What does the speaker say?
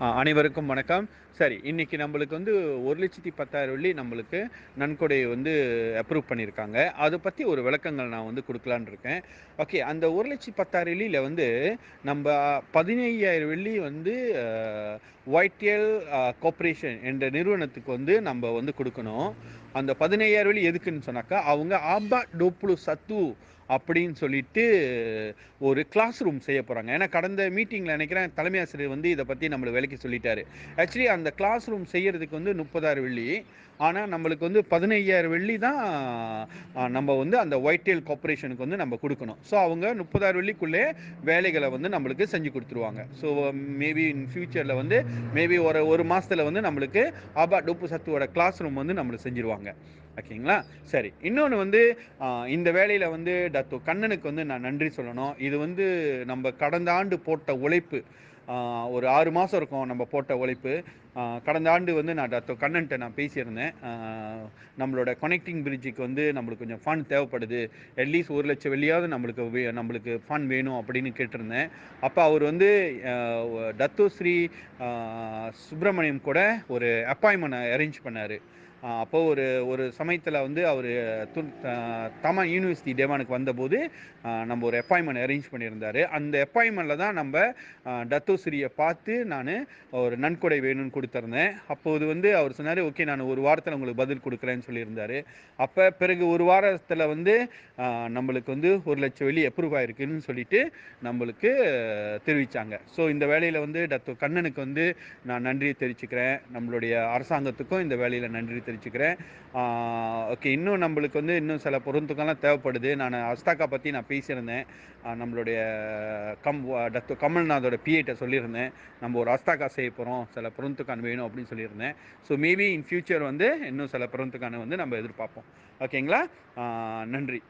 அனைவருக்கும் வணக்கம். சரி, இன்னைக்கு நம்மளுக்கு வந்து 1,10,000 வெள்ளி நம்மளுக்கு நன்கொடை வந்து அப்ரூவ் பண்ணியிருக்காங்க. அத பத்தி ஒரு விளக்கங்கள் நான் வந்து குடுக்கலான்னு இருக்கேன். ஓகே. அந்த 1,10,000 வெள்ளியில வந்து நம்ப 15,000 வெள்ளி வந்து அ ஒய்டிஎல் கார்ப்பரேஷன் என்ற நிறுவனத்துக்கு வந்து நம்ப வந்து குடுக்கணும். அந்த 15,000 வெள்ளி எதுக்குன்னு சொன்னாக்கா, அவங்க ஆபா டோப்ளு சத்து அப்படின்னு சொல்லிட்டு ஒரு கிளாஸ் ரூம் செய்ய போறாங்க. ஏன்னா கடந்த மீட்டிங்ல நினைக்கிறேன் தலைமை ஆசிரியர் வந்து இத பத்தி நம்மளுக்கு விளக்கி சொல்லிட்டாரு. ஆக்சுவலி அந்த கிளாஸ் ரூம் செய்யறதுக்கு வந்து 30,000 வெள்ளி. ஆனா நம்மளுக்கு வந்து 15,000 வெள்ளி தான் நம்ம வந்து அந்த ஒய்டிஎல் கார்ப்பரேஷனுக்கு வந்து நம்ம குடுக்கணும். ஸோ அவங்க 30,000 வெள்ளிக்குள்ளே வேலைகள வந்து நம்மளுக்கு செஞ்சு குடுத்துருவாங்க. ஸோ மேபி இன் ஃபியூச்சர்ல வந்து மேபி ஒரு மாசத்துல வந்து நம்மளுக்கு ஆபா டோப்பு சத்துவோட கிளாஸ் ரூம் வந்து நம்மளுக்கு செஞ்சுருவாங்க. ஓகேங்களா? சரி. இன்னொன்னு வந்து இந்த வேலையில வந்து டத்தோ கண்ணனுக்கு வந்து நான் நன்றி சொல்லணும். இது வந்து நம்ப கடந்த ஆண்டு போட்ட உழைப்பு. ஆ ஒரு 6 மாசம் இருக்கும் நம்ம போட்ட உழைப்பு. கடந்த ஆண்டு வந்து நான் டத்தோ கண்ணன்ட்ட நான் பேசியிருந்தேன். நம்மளோட கனெக்டிங் பிரிட்ஜுக்கு வந்து நம்மளுக்கு கொஞ்சம் ஃபண்ட் தேவைப்படுது. அட்லீஸ்ட் 1,00,000 வெள்ளியாவது நம்மளுக்கு ஃபண்ட் வேணும் அப்படின்னு கேட்டிருந்தேன். அப்ப அவர் வந்து அ டத்தோ ஸ்ரீ அ சுப்பிரமணியம் கூட ஒரு அப்பாயின்ட்மென்ட் அரேஞ்ச் பண்ணாரு. அப்போ ஒரு ஒரு சமயத்துல வந்து அவரு தமாங் யூனிவர்சிட்டி டேவானுக்கு வந்தபோது, நம்ம ஒரு அப்பாயின்ட்மென்ட் அரேஞ்ச் பண்ணியிருந்தாரு. அந்த அப்பாயின்ட்மென்ட்ல தான் நம்ப டத்தோஸ்ரீய பார்த்து நானு ஒரு நன்கொடை வேணும்னு குடுத்திருந்தேன். அப்போது வந்து அவர் சொன்னாரு, "ஓகே நான் 1 வாரத்துல உங்களுக்கு பதில் குடுக்குறேன்னு" சொல்லியிருந்தாரு. அப்ப பிறகு 1 வாரத்துல வந்து நம்மளுக்கு வந்து 1,00,000 வெள்ளி அப்ரூவ் ஆயிருக்குன்னு சொல்லிட்டு நம்மளுக்கு தெரிவிச்சாங்க. ஸோ இந்த வேலையில வந்து டத்தோ கண்ணனுக்கு வந்து நான் நன்றிய தெரிவிச்சுக்கிறேன். நம்மளுடைய அரசாங்கத்துக்கும் இந்த வேலையில நன்றி தெரிவிச்சுக்கிறேன். ஆ ஓகே. இன்னும் நம்பளுக்கு வந்து இன்னும் சில பொருத்துக்கம்லாம் தேவைப்படுது. நானு அஸ்தாக்கா பத்தி நான் பேசியிருந்தேன். நம்மளுடைய டத்தோ கமல்நாதோட பிஏட்ட சொல்லியிருந்தேன். நம்ம ஒரு அஸ்தாக்கா செய்ய போறோம். சில பொருத்துக்கான் வேணும் அப்படின்னு சொல்லியிருந்தேன். ஸோ மேபி இன் ஃபியூச்சர் வந்து இன்னும் சில பொருத்துக்கான வந்து நம்ம எதிர்பார்ப்போம். ஓகேங்களா? நன்றி.